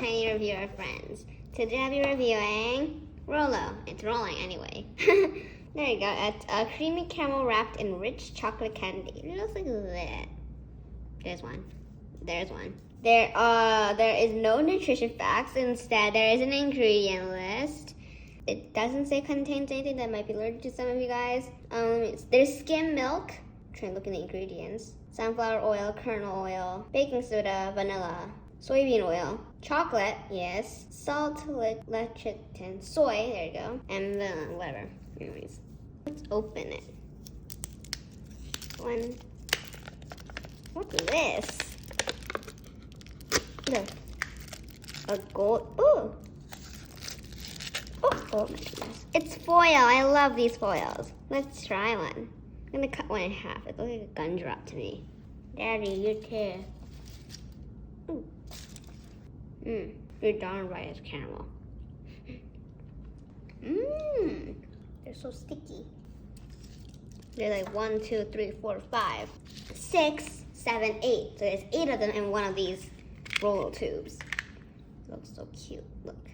tiny reviewer friends. Today I'll be reviewing Rolo. It's rolling anyway. There you go. It's a creamy caramel wrapped in rich chocolate candy. It looks like that. There's one. There's one. There is no nutrition facts. Instead, there is an ingredient list. It doesn't say contains anything that might be allergic to some of you guys. There's skim milk. I'm trying to look at the ingredients. Sunflower oil, kernel oil, baking soda, vanilla, soybean oil, chocolate, yes, salt, lecithin, soy, there you go, and whatever. Anyways, let's open it. What's this? Look, a gold, ooh. Oh my goodness. It's foil, I love these foils. Let's try one. I'm gonna cut one in half. It looks like a gumdrop to me. Daddy, you too. You're darn right, it's caramel. They're so sticky. They're like 1, 2, 3, 4, 5, 6, 7, 8. So there's 8 of them in one of these Rolo tubes. It looks so cute. Look.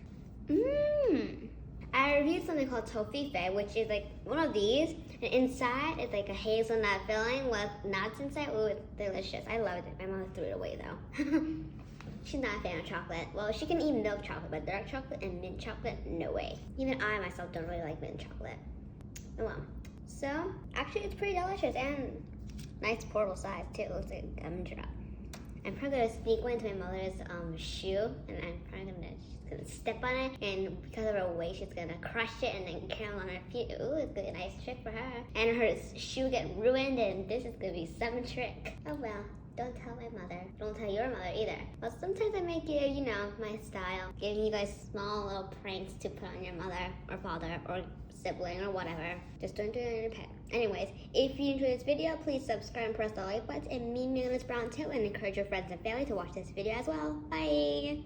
I reviewed something called tofife, which is like one of these. And inside, it's like a hazelnut filling with nuts inside. Ooh, it's delicious. I loved it. My mom threw it away though. She's not a fan of chocolate. Well, she can eat milk chocolate, but dark chocolate and mint chocolate, no way. Even I myself don't really like mint chocolate. Oh well. So, actually it's pretty delicious and nice portable size too. It looks like a gumdrop. I'm probably gonna sneak one into my mother's shoe, and I'm probably gonna step on it, and because of her weight, she's gonna crush it and then caramel on her feet. Ooh, it's gonna be a nice trick for her. And her shoe get ruined, and this is gonna be some trick. Oh well. Don't tell my mother. Don't tell your mother either. But sometimes I make it, you know, my style. Giving you guys small little pranks to put on your mother or father or sibling or whatever. Just don't do it on your pet. Anyways, if you enjoyed this video, please subscribe and press the like button. And me, Miss Brown too, and encourage your friends and family to watch this video as well. Bye!